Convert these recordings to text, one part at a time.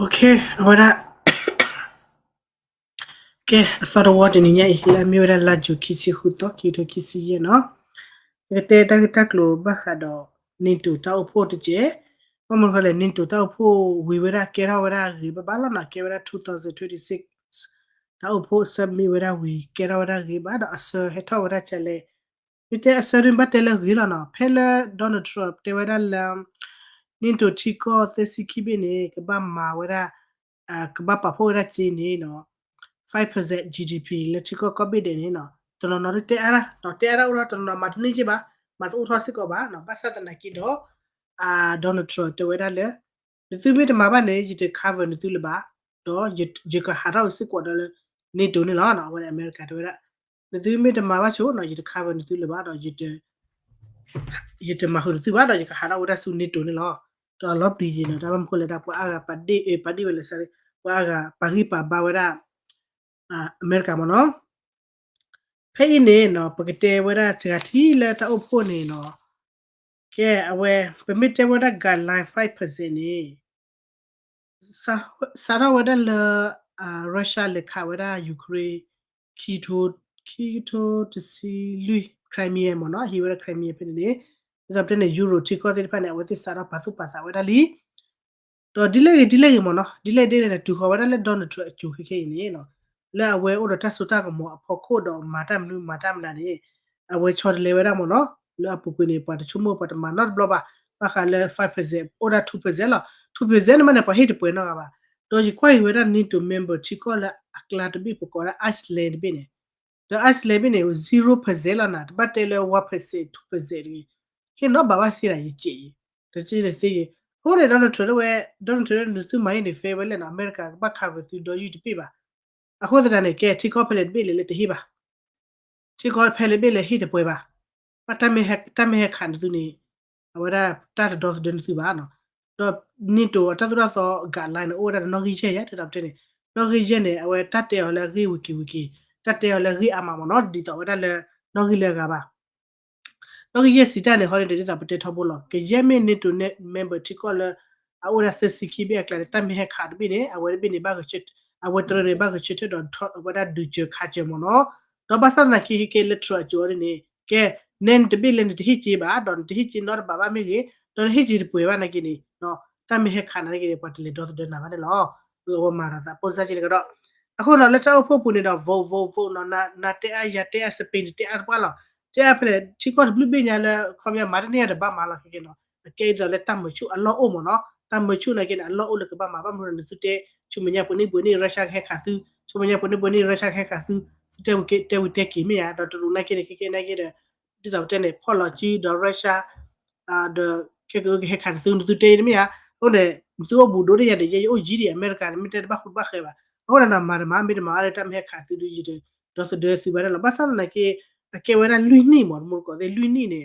Okay, ahora que sort of what ni nyai la miura la ju kisi huto kito kisi ye no. Ete ta klo ba khado nintu ta upho je. Pamol khale nintu ta upho we wera kera wera ri ba bala na kera 2026 ta upho sab mi wera we kera wera ri ba da asa heta wera chale. Ite asarin ba tele ri la na pele Donald Trump te wera la nintu chiko te sikibene ke ba ma wera ke ba pa pho wera chi ni no. 5% GDP le chiko ko bi de ni no to no te ara ura to no mat ni ba mat u thosi ko ba no basa ta na ki do Donald Trump te wera le tu mi de ma ba ne ji te cover ni tu le ba do je ka hara u si ko do le ni to ni la no wa America te wera tu mi de ma ba cho no ji te cover ni tu le ba do ji te ma hu tu ba do ji ka hara ura su ni to ni lo to lo bi ji no da ba ko le da ko aga pa di wele sare ko aga pa ri pa ba wera America mo no phe ne no pakete wera chati la ta opho ne no ke awe permit wera guideline 5% ni sara wera la Russia le kha wera Ukraine kito to see lui Crimea mo no hi wera Crimea pe ne zabte ne euro ti ko te pa ne awati sara pasu pasa wera li to delay mo no delay de tu ho wera le don to chu ke ni no la we o ta suta ko mo apho ko do matam na ni awe chod le wera mo no la pu ku ni pa chu mo pa ma not bloba pa kha le 5% o da 2% la 2% ma ne pa hit pu no ba do ji kwai wera need to member chi ko la akla to bi ko ra Iceland bi ne the Iceland bi ne 0% la na ba te le 1% 2% ni he no ba ba si la yi ji to ji le ti ho le don to we don to le tu mai ni favor le na America ba kha tu do yu ti pi baအခုတည်းကတီကောဖလက်ဘေးလေတဟိပါတီကောဖလက်ဘေးလေဟိတပွဲပါပတမေခန်တူနေအဝရတာဒေါ့ဒန်သူပါနော်တော့နိတိုတသရသောဂါလိုင်းအိုရနော်ဂီချေရတဲ့တဲ့နေနော်ဂီချေနေအဝတတ်တယ်လေဂီဝီကီတတ်တယ်လေဂီအမမနော်ဒီတော့ဝရလေနော်ဂီလေကပါနော်ဂီရစီတန်နေဟော်တဲ့တဲ့ပတေထဘောလကေဂျေမီနိတိုနေမမ်ဘာတီကောလေအဝရသစီကီဘက်ကလေတမေခါဒဘီနေအဝရဘီနေဘာကချစ်awatre ne ba ke chete don thot wada du je kha je mo no do ba sa na ki ke litra jo ni ke nen de bi len de hi chi ba don de hi chi no ba ba mi ge don hi chi pwe ba na ki ni no ta mi he kha na ki pa tele do de na ba de lo o ma ra sa po sa chi le do အခုတော့လက်ချောက်ဖို့ပူနေတော့ vote နော်နာတဲ့အရတဲ့စပင်းတဲ့အပွားလားတဲ့ဖလေချီကောဘလူးပညာလဲခေါမရမာတနေရတဲ့ဘာမလာခေကေနော်အကဲတော့လက်တမချူအလောအိုမနော်တမချူနေကေအလောအိုလကဘာမှာဘာမလို့နေတဲ့ချူမညာပနိဘနိရုရှားခဲခါသူချူမညာပနိဘနိရုရှားခဲခါသူတဲ့ဝကေတဲ့ဝတဲ့ကီမရတော့တူနာကေကေနာကေတဲ့ဒီတော့တဲ့နေဖော်လော်ဂျီတော့ရုရှားthe ခေခဲခါသူတူတဲ့မြာဟုတ်တယ်သူ့ဘူဒိုရတဲ့ရေအိုဂျီဒီအမေရိကန်မိတဲ့ဘာခုဘာခဲပါဟုတ်တယ်နော်မာမီမာရတမ်ဟက်ခါတူဒီတဲ့တော့တဲ့စီဘာလဲဘာသာနာကေအကေဝရလူနီမော်မိုကိုတဲ့လူနီနေ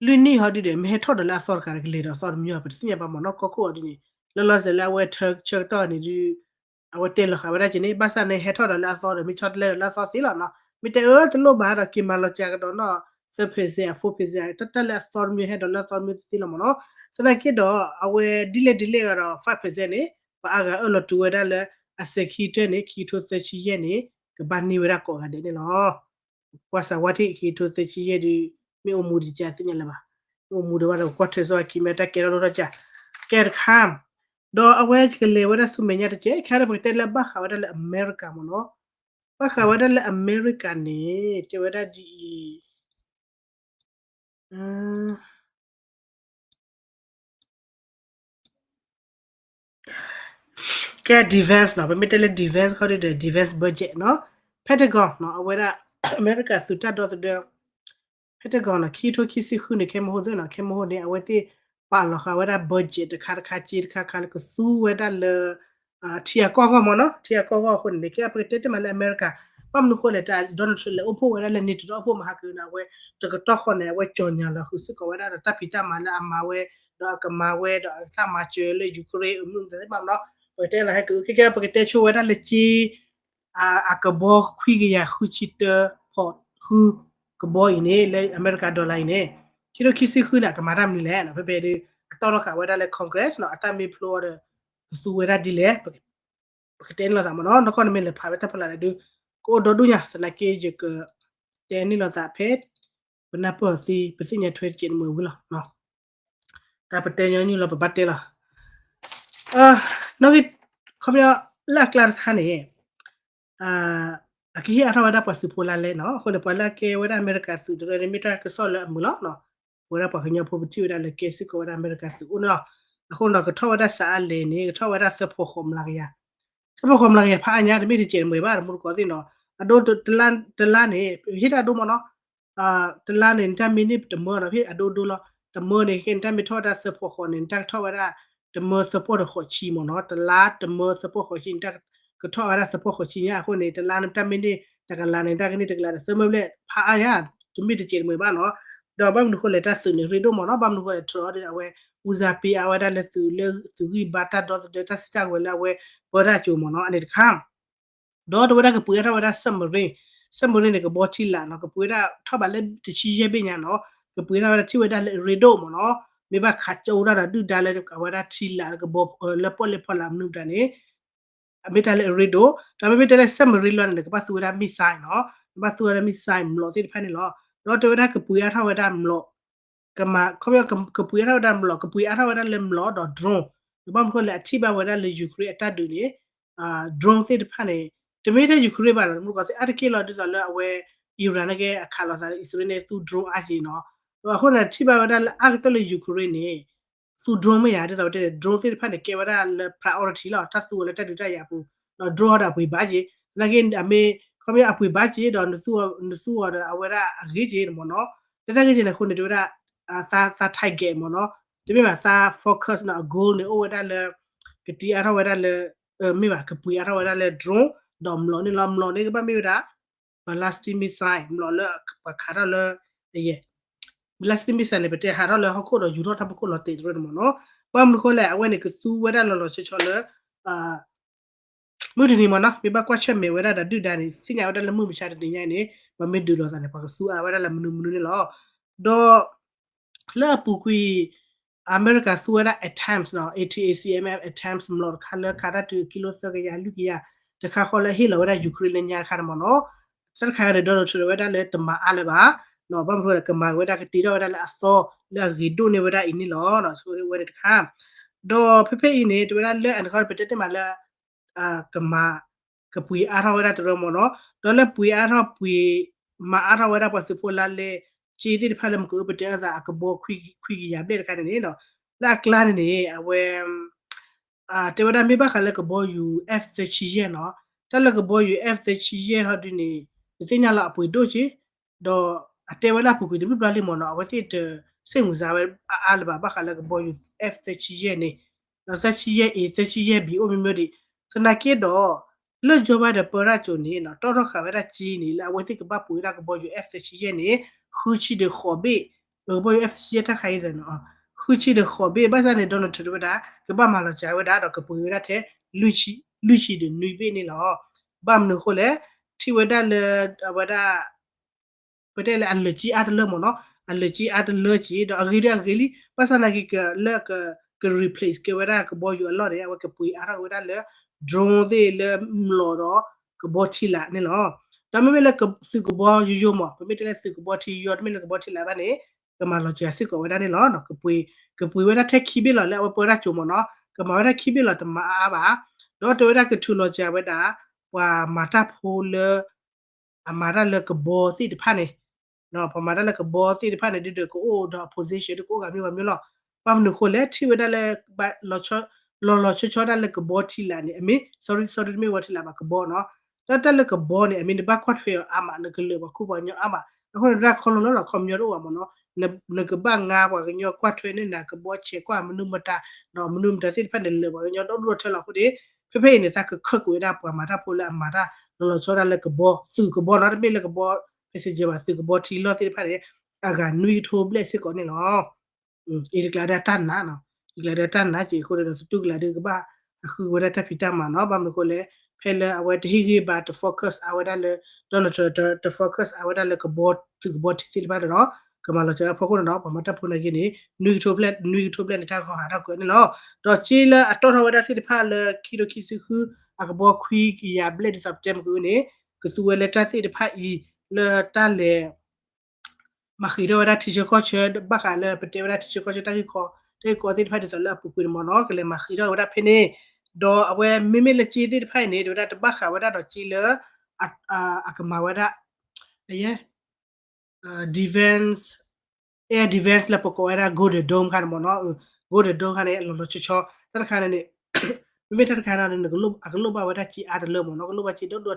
လူနီဟာဒီတဲ့မဲထော်ဒလာဆော့ကာကလေးတော့ဆော့မြို့ပတိညပါမနော်ကိုကိုဒီနေလောလောဆယ်လာဝဲထချက်တော့နေဒီအဝတဲလခါဝရချင်းနေဘာသာနေဟက်ထော်ဒလာဆော့တယ်မိချတ်လဲလာဆော့စီလာနော်မိတဲ့တလို့ဘာတော့ကီမာလောချာကတော့နော်စဖေးစဖိုးဖေးစတတလာဆော့မြို့ဟက်ဒေါ်လာဆော့မြို့စီလာမနော်စတဲ့ကေတော့အဝဲဒီလေကတော့ 5% နေပါအကအလတူဝဲတယ်အစခီတဲ့နေခီထိုသချီရဲ့နေကဘာနေဝရကောကတဲ့နော်ကွာစာဝတိခီထိုသချီရဲ့ဒီမြေအမှုဒီကြတဲ့ညလပါအမှုတော့ကွာထဲဆိုကီမတာကေရောရကြကဲခမ်တော့အဝဲကလေးဝရဆုမညတဲ့ချေခါရပတဲ့လဘခါဝရအမေရိကမနော်ဘခါဝရအမေရိကန်နေတေဝရဒီကဲ defense နော်ပမေတလေ defense ခေါ်တဲ့ defense budget နော် Pentagon နော်အဝဲအမေရိကစုတတ်တော့တဲ့ Pentagon နော်ခီထိုခီစီခုနေခဲမဟုတ်တဲ့နော်ခဲမဟုတ်တဲ့အဝဲတိပါလောခါဝဲ budget တခါချီတခါကစူဝဲတာလေတီယာကောမနော်တီယာကောခုနေကဲပတဲ့မလဲအမေရိကပမ်နုခိုလေတာဒေါ်နယ်ထရလေအဖို့ဝဲလေနေတော့အဖို့မဟာကနာဝဲတကတော့ခနဲ့ဝဲကြော်ညာလခုစကဝဲတာတပိတမလာအမဝဲတော့ကမဝဲတော့သမချွေလေယူကရိန်းအမှုတဲ့မနော်ဝဲတဲ့လာဟကကပတဲ့ချိုဝဲတာလေချီအကဘောခွီကရခုချီတဖို့ခုကဘောင်းနေလေအမေရိကဒေါ်လာနေချီတော့ခီစီခုနာကမာရမ်နေလေနော်ဖေဖေ toro ka weda le congress no atami floor su weda dile paketen la mo no kon me le pha beta pala du ko do du nya sana ke je ke te ni lo ta phet bna po si pesinya thwe chin mo bu lo no ta pate nya ni lo pa batte la no ki khomya la klar khane aki hi atha weda pa su pola le no ko le pala ke weda america su do re mita ke so le mu lo no weda pa khanya po ti weda le ke si ko weda america su no ako no ko tho weda sa le ni tho weda se pho khom la ya se pho khom la ya pha nya de mi ti chen mo ba mu ko si no ado de lan ni hi da do mo no de lan ni ta mi ni de mo no hi ado do lo de mo ni ken ta mi tho da se pho khon ni ta tho weda de mo se pho de kho chi mo no de la de mo se pho kho chi taก็ทอดสะโพกชิญาคนนี้แต่ลานตามินี่แต่กันลานตากันนี่แต่กันเสมอเลยพาอาญาจุมีตเจนมือบ้านเนาะดอกบัมนุคนเลยตัดสื่อในรีดมเนาะบัมนุคนทรอดเอาไว้อุซาปีเอาไว้ได้เลยสื่อเลยสื่อวิบัติดอเดตัสจากเวลาเว้ปราจูมเนาะอันนี้ข้ามดอตัวได้ก็ปุยเราได้สมอริเนี่ยก็บอทีละเนาะก็ปุยเราทบาเล่ติชีเยเป็นยังเนาะก็ปุยเราได้ที่เวลารีดมเนาะไม่บ้าขัดโจราดูได้เลยก็ว่าได้ทีละก็บอกเลปอลามนุดานี่amitale rido tama mitale samri lo ne ka pasura misai no pasura misai mlo ti phane lo no to da ka puya tha wada mlo kama khobya ka puya tha wada mlo ka puya tha wada le mlo do drone bam ko le athi ba wada le ukraine atat du ni drone ti phane temete ukraine ba lo ko se atke lo du so lo awe iran ke akhala sa israel ne tu drone a ji no to ko na thi ba wada ak to le ukraine ni su drone မရတဲ့တော့တဲ့ drone စစ်ဖက်နဲ့ကေဝရ priority လောက်တတ်သူလည်းတက်တူတက်ရဘူးတော့ draw တာပွေပါကြီးလကင်းအမေခမရအပွေပါကြီးတော့နစုရအဝရအကြီးကြီးမနော်တက်တက်ကြီးနဲ့ခုနေတို့ရသာထိုက်ခဲ့မနော်ဒီမိမှာသာ focus နော် goal နဲ့ over တယ်ကတိအရဝရလေမိပါကပွေအရဝရလေ drone တော့မလို့နေလမလို့နေကပါမိတာ ballistic missile မလို့လေခါရလေရဲ့ blasting missile ပဲတဲ့ဟာတော့လေဟခုတော့ယူတော့တပခုတော့တေတယ်မနော်ပမ်ခိုလေအဝဲနေကသူဝဲတယ်လောချေချောလေမှုဒီမနော်ပြပကွက်ချက်မေဝဲတာဒုဒန်နေစညာဝဲတယ်မှုမချတဲ့ညနေမမစ်ဒူလောစနေပါကဆူအဝဲတယ်မနုမနုနေလောတော့လာပူကွီအမေရိကဆူဝဲတာ attempts နော် ATACMF attempts မလို့ခါလေခါရတူကီလိုစကရလူကရတခါခေါ်လေဟီလောဝဲတာယူကရိန်းညာခါမနော်စက်ခါရဒေါ်ချဝဲတာလေတမအားလေပါနော်ဘာမလို့ကမာဝဲတာကတီတော့လည်းအစောလက်ဂီဒိုနေဝဲတာအင်းလောနော်ဆိုဝဲတဲ့ခါတော့ဖေအင်းနေတွေ့လာလက်အန်ခေါ်ပတက်တယ်မလားကမာကပွေအားရဝဲတာတော်မနော်တော့လက်ပွေအားရပွေမအားရဝဲတာပတ်စပိုလာလေချီတိဖလမကိုပတက်တာကဘောခွီရပြတဲ့ခါနေနော်လက်ကလာနေအဝဲတေဝဒမေဘခလကဘောယူ F သချီရဲ့နော်တလကဘောယူ F သချီရဲ့ဟာဒီနေတင်ညာလာအပွေတို့ချီတော့အတဲဝလာပူကွေဒီဘလလီမနော်အဝတိတစိတ်ဝင်စားပဲအားလဘာခလကဘောယူ F သချီရဲ့နေသချီရဲ့ A သချီရဲ့ B အိုမျိုးမျိုးဒီစနကေတော့လွတ်ကြပါတဲ့ပရချုံနေနော်တော်တော်ခါပဲကြီးနေလာဝတိကဘပူရကဘောယူ F သချီရဲ့နေခူချီde khobe ဘောယူ F သချီရဲ့တခိုင်တယ်နော်ခူချီde khobe ဘာသာနေတော့ထထတာကဘာမလာချာဝဒါတော့ကပူရတဲ့လူချီde နွေပေးနေလောဘာမနခိုလေတီဝဒါလေဝဒါပတဲလေအလချီအတလမနော်အလချီအတလချီတော့အဂီရဂီလီပစနာကီကလက replace ကဝရကဘောယူအလော်ရဝကပူအရဝဒါလေ drone de le mloroကဘောတီလာနေနော်ဒါပေမဲ့လည်းစကဘောယူမပမေတလည်းစကဘောတီရောတမေလည်းကဘောတီလာပါနေကမလောချာစကဝဒါနေလောနော်ကပွေဝဒါတက်ခိဘီလောလေဝပရချုံမနော်ကမဝဒါခိဘီလောတမအားပါတော့တော်ရကထူလောချာဝဒါဝါမာတာဖိုလအမာရလကဘောစီတဖာနေနော်ပမာရလကဘောစီတဖာနေဒီကိုအိုဒါ position ကိုကမျိုးလောပမ်နခိုလေတီဝဒါလေလောချောဒါလေကဘောတီလာနေအမေ sorry မေဝတီလာပါကဘောနော်တတလကဘောနေအမေဘကွတ်ဖေအမနကလေဘခုပညအမအခုရခလလောခမျိုးရောမနော်နကဘငါဘကညကွတ်ထွေနေနာကဘောချေကွာမနုမတာနော်မနုမတာစစ်ဖက်တယ်လေဘညတော့လို့ထလာခုဒီဖေနေစကခကွေတာပမာတာပိုလာမာတာလောချောဒါလေကဘောစုကဘောနော်တမေလေကဘောဖက်စဂျပါစုကဘောတီလောတိဖက်အကနွီထိုဘလက်စစ်ကောနေနော်ဒီကလာဒတာနာနော်ဒီကလာဒတာနာချေခိုရစတုကလာဒီကဘာအခုဝရတာဖီတာမနော်ဘာမကိုလေဖဲလေအဝတ်ဟီဂီဘာတ focus အဝတ်လေတော့တ focus အဝတ်လေကဘောတူကဘောတီတိပါတော့ ကမာလချာဖခုနော်ပမတာဖုန်ကိနေနွီထိုပလက်နေတာခေါ်ဟာတော့ကွနော်တော့ချီလာအတော်တော်ဝဒစစ်ဖာလခီရိုခီစုခုအကဘောခွီကီယာဘလက်စပ်တမ်ကူနေကသူဝဲလက်တာစစ်ဖာဤလတာလေမခီရိုဝဒတီချေကောချဘခါလပတေဝဒတီချေကောချတာquiခေါ်တဲ့ကိုတိဖာတဲ့လပူပူမနော်ကလေမခီရိုဝဒဖိနေတော့အဝဲမိမိလက်ချီတဲ့ဖိုင်နေတော့တဘခါဝဒတော့ချီလအကမဝဒရဲ့ defense air defense la poko era go de dome kan mo no go de dome kan e lo cho tar kan ne mi tar kan ne lo ba wada chi a de lo mo no lo ba chi do do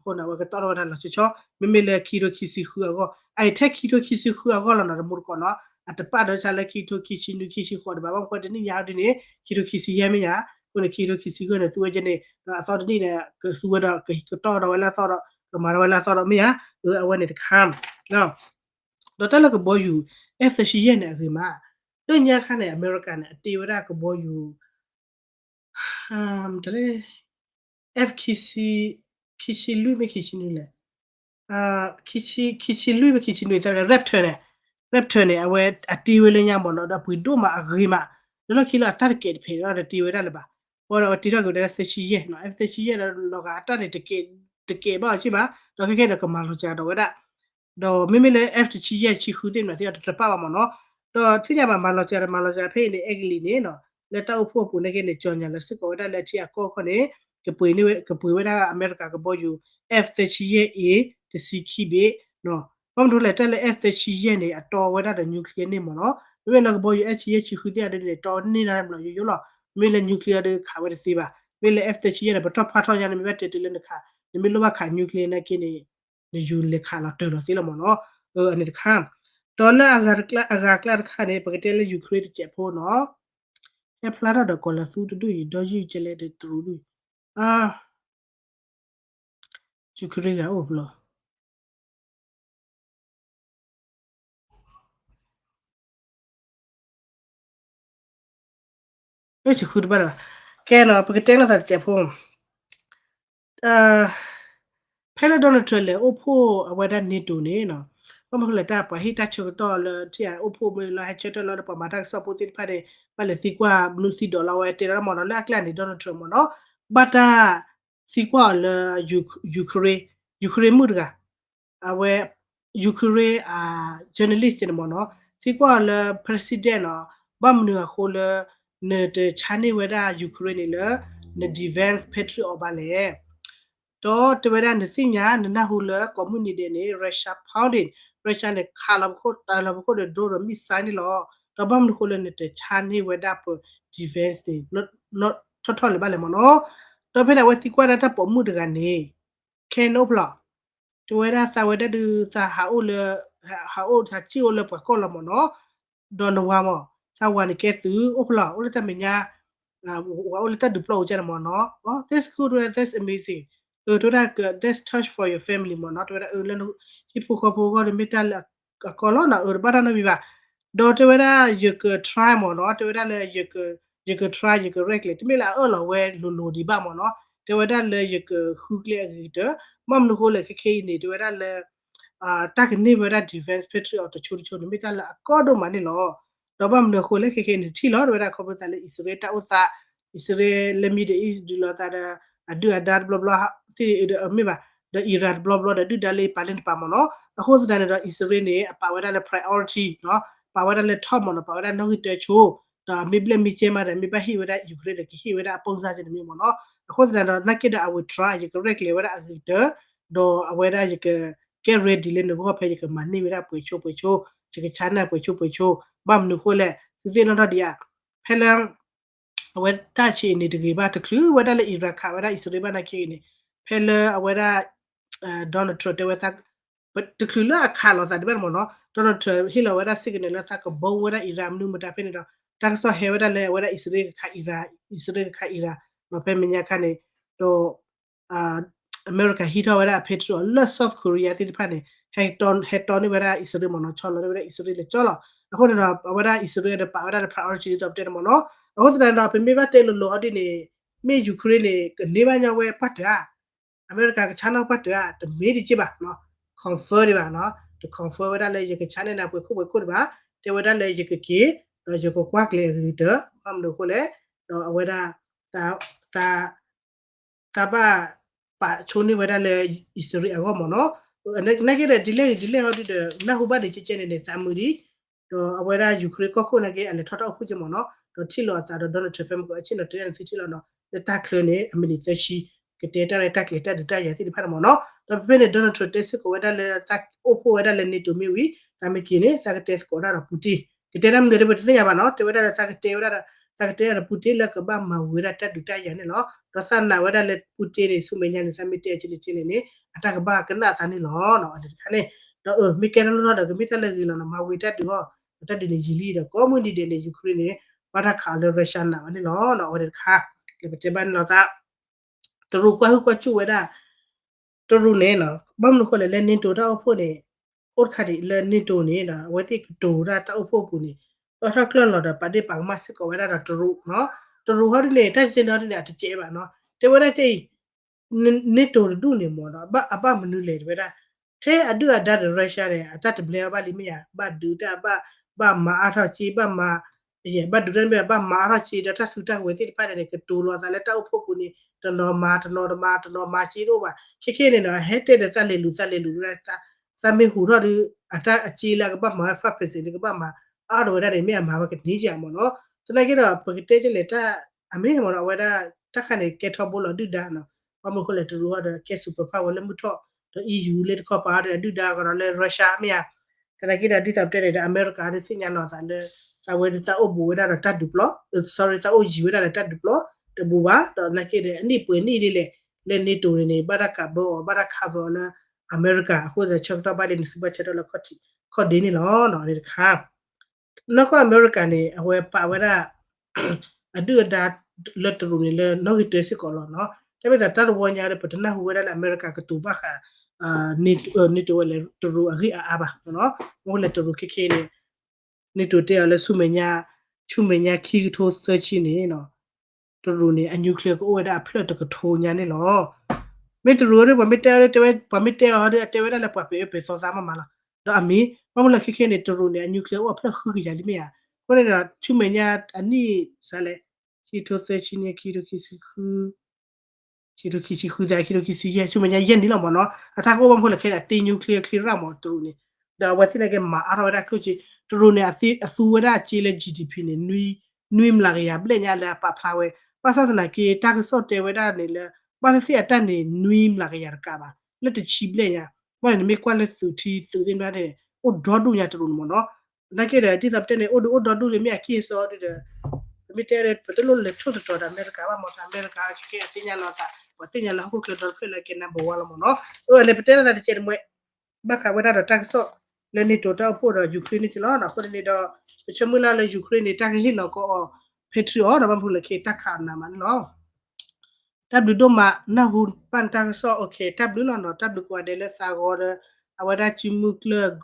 ko na wa ka tor wada lo cho mi mi le kiro kisi khu go ai the kiro kisi khu go lo na mo ko no at pa do cha le kiro kisi nu kisi ko de ba ko de ni ya de ni kiro kisi ye mi ya ko ne kiro kisi ko ne tu je ne a so de ni ne ko su wada ko to do la so do ko ma do la so do mi ya a wa ne de kham no တော့တက်လကဘောယူ F ရှိရဲ့နဲ့အခေမှာတွညာခနဲ့အမေရိကန်နဲ့အတေဝရကဘောယူတလေ F ခီစီလူမခီစီနူလေခီစီလူမခီစီနူတဲ့ raptor နဲ့အဝဲအတေဝလညာဘောတော့ပွေတို့မှာအခေမှာတော့ခီလာ target ဖေရတဲ့တေဝရလည်းပါဘောတော့တီတော့ကတဲ့ရှိရဲ့နော် F ရှိရဲ့တော့ကအတနဲ့တကေပါရှိပါတော့ခေတော့ကမာလိုချာတော့ဝဒတော့မိမိလည်း F ချီရဲ့ချီခူတင်မှာတိတပါပါမနော်တော့တိကျပါမာလောချာဖေးနေအဂလီနေနော်လက်တော့ဖို့ပူနေကနေကြောင်ညာလက်စစ်ကောဒါလက်ချီအကောခနေကပွေနေကပွေဝဒါအမေရိကကဘောယူ F ချီရဲ့ A တစီခိဘေနော်ဘာမလို့လဲတက်လေ F ချီရဲ့နေအတော်ဝဒါတဲ့နျူကလ িয়ার နေမနော်မိမိလည်းကဘောယူ H ရဲ့ချီခူတဲ့တဲ့တော်နေနာမလို့ရောလောမိလည်းနျူကလ িয়ার တဲ့ခါဝဲသေးပါမိလည်း F ချီရဲ့ဘတ်ဖတ်ထောညာနေမိဘတက်တူလည်းခါမိလိုဘခါနျူကလ িয়ার နဲ့ကိနေယူလေခါလာတော်စီလမနော်အနေခမ်းဒေါ်လာအဂါကလာခါနေပကတဲလေယူခရစ်ချက်ဖို့နော်အဖလာရတော့ကလသူတူရီဒေါ်ယူချလေတဲ့တူလူအာယူခရစ်ကအိုဘလချခုဒဘာကဲနော်ပကတဲနော်တဲ့ချက်ဖို့ဖဲလဒနထလေအိုဖိုအဝဒနေတူနေနော်ဘာမဟုတ်လဲတာပဟိတချုတော့လေတီအိုဖိုမလာချက်တော့တော့ပမာတာစပိုတိဖာတဲ့ပလေတိကွာဘလူစီဒေါ်လာဝဲတေရမနော်လက်ကလန်ဒီဒေါ်နထမနော်ဘတာစီကွာလေယူခရေမှုတကအဝဲယူခရေဂျာနယ်လစ်နေမနော်စီကွာလေပရက်စီဒန့်နော်ဘာမနူခိုလေနေတဲ့ချာနေဝဲတာယူခရေနေလေနေဒီဗန်စ်ပက်ထရီအော်ဘာလေတော့တဝရန်စညာနဟူလကွန်မြူနီတီနေရုရှားဖောင်းဒင်ရုရှားနဲ့ခါလဘခိုတာလဘခိုဒိုရမီဆိုင်လောတဘမ်နခိုလနေတဲ့ချာနေဝဒပ်ဒီဖက်စ်နေ not ထော်လေပါလေမနော်တော့ဖဲ့ဝတိကွာတာပေါ်မှုတကနေခဲနိုဘလာတဝရသဝဒဒူသဟာအိုလဟာအိုသချီအိုလပကောလမနော်ဒေါ်နဝါမသဝနိကေသူအိုဖလာအိုလတမညာအိုလတဒူပလောချာမနော် oh that's good that's amazing to that that's touch for your family mo not whether lenu hipu ko go de metal colonna urbana no biba do to whether you could try mo no to whether you could try you could regulate me la lo we lo di ba mo no to whether you could hoogle agito mom no ko le ke ni to whether tak ni whether defense patriot to churu metal ko do mani lo do bam no ko le ke ni ti lo whether ko ba le israel ta uta israel le mi de is du lo ta adu adar blah blah ti miba the iran blah blah the dale palin pa mo no a ho da ne israel ne pa wa da priority no pa wa da top mo no pa wa da no te cho da mi ble mi che ma da mi ba hi wa da ukraine ki hi wa da pong sa che mi mo no a ho da na naked I would try you correctly wa da agita do wa da you get ready le no ko phe you ma ni wa da pwe cho che chana pwe cho bam no ko le si no da dia phelang ဝက်တာချီနေတကေပါတကလူဝက်တာလေအီရခါဝက်တာအစ္စရေးဘာနာကိနေဖဲလအဝက်တာဒေါ်နယ်ထရတ်ဝက်တာဘတ်တကလူလာခါလောသာဒီဘယ်မနော်ဒေါ်နယ်ထရဟီလာဝက်တာစစ်ကနေလာတာကဘုံဝက်တာအီရမ်နူမတာဖဲနေတော့တာကဆောဟဲဝက်တာလေဝက်တာအစ္စရေးခါအီရာမဖဲမညာခါနေတော့အမေရိကဟီတာဝက်တာဖက်ထရိုလက်ဆော့ကိုရီးယားတိဖာနေဟက်တွန်နေဝက်တာအစ္စရေးမနော်ချော်လောဝက်တာအစ္စရေးလေချော်လောအခုတော့ဝက်တာအစ္စရေးတဲ့ပါဝက်တာ priority တော့တဲ့မနော်အခုတည်းတော့ပြမေဘတဲလို့အဒီနေမေယူကရိန်းနေဘာညာဝဲပတ်တာအမေရိကကချာနာပတ်တာတမေးဒီချပါနော် confirm ဒီပါနော်တ to confirm whether le ye ke chane na ko ko ba te whether le ye ke ke ye ko kwa kle de pam lo ko le whether ta ta ba pa choni whether le history ago mo no na ke delay ho de na ho ba de che ne samuri to whether Ukraine ko na ke ale thota ku je mo no to thilo ta do Donald Trump ko achin no te ti thilo no ta kle ne amini te shi ke te ta ta kle ta ta ya ti pa mo no to pe ne Donald Trump te ko whether le ta opo whether le ni to mi wi ta me ki ne ta ke te ko da puti ke te ram de be te ya ba no te whether ta ke te whether ta ke te ra puti le ka ba ma wi ra ta du ta ya ne no to san na whether le puti ne su me nya ne sa mi te chi chi ne ata ka ba ka na ta ni lo no ade ka ne to mi ke no da ke mi ta le gi lo no ma wi ta du ho ta di ne ji li da ko mu ni de ne Ukraine ne ba ta ka le Russia na ba ne no no ade ka le be te ba no ta to ru kwa hu kwa chu whether to ru ne no bam no ko le ni to ta o pho ne o kha di le ni to ne na we ti to ra ta o pho pu ne to ta klo lo da pa de pa ma sik ko we da to ru no to ru ho di ne ta sin no di ne ta che ba no te we da che ni to du ne mo no ba ma nu le we da te adu ada de Russia ne ata te ble ba li mi ya ba du ta ba ma a tha chi ba ma ye ba du den be ba ma a tha chi da ta su ta we ti pa ne ke to lo ta le ta o pho pu ni to no ma chi ro ba ke ne no he te de sa le lu ra ta sa me hu ro di ata a chi la ka ba ma fa pe se ka ba ma a ro da de me ma ba ke ni ja mo no to na ke ro pa ke te che le ta a me mo ro we da ta kha ne ke tho bo lo du da no ba mo ko le to ro da ke super power le mu tho to EU လေတစ်ခေါက်ပါတယ်ဒူဒါကတော့လေရုရှားမြာစနကိတာဒီတပ်တဲ့အမေရိကန်ရစညာနော်ဆန်တဲ့သဝဲတာအဘူဝဲတာတတ်ဒူပလော sorry တာအိုဂျီဝဲတာတတ်ဒူပလောတဘူပါတော့နကိတဲ့အနိပွေနိလေးလေနေတူနေဘာရကဘောဘာရခါဘောနာအမေရိကန်အခုတဲ့ချက်တော့ပါလေစပတ်ချက်တော့ခေါ်ဒီနေလောနော်ဒီခါနော်ကအမေရိကန်နေအဝဲပါဝဲတာအဒူဒါလက်တူနေလေနော်ဟိတစကောလောနော်တပိတာတရဝညာရပတနာဟူဝဲတာအမေရိကန်ကတူပါခါni to le to ru agi aba no mo le to ru ke ni to te le su menya chu menya ki tho search ni no to ru ni a nuclear ko da plot ko tho nya ni lo me to ru re ba me te ba me te ha te we la pa pe so sa ma ma la do ami mo le ke ni to ru ni a nuclear o plot khu ya li me ya ko le da chu menya ani sa le ki tho search ni ki to ki khu Kirokichi kuda kirokichi ye chuma nya yen ni lo mo no ata ko bam phole khe ti nuclear clear ra mo tu ni da wati na ke ma ara da ku chi tu ru ne asu wa da chi le GDP ne nui mla ke ya ble nya la pa phla we pa sa na ke ta ko so te we da ne le pa si ata ne nui mla ke ya ka ba le ti chi ble nya mo ne me kwa le su ti tu din ba de o do du nya tu mo no na ke de ti sa te ne o do du le me ki so de mi te re patelo le chu to da America ba mo America ke ti nya no ta watinya la ko kle dor kle ke na bo wala mo no o le petela da che mo ba ka wada da tak so le ni to ta po da Ukraine ti lo na ko ni do chemula le Ukraine ta ke hin no ko patriot da ba pu le ke ta kha na man no tabdu do ma na hu pan ta so okay tabdu lo no tabdu ko de le sa go da awada chi mu kle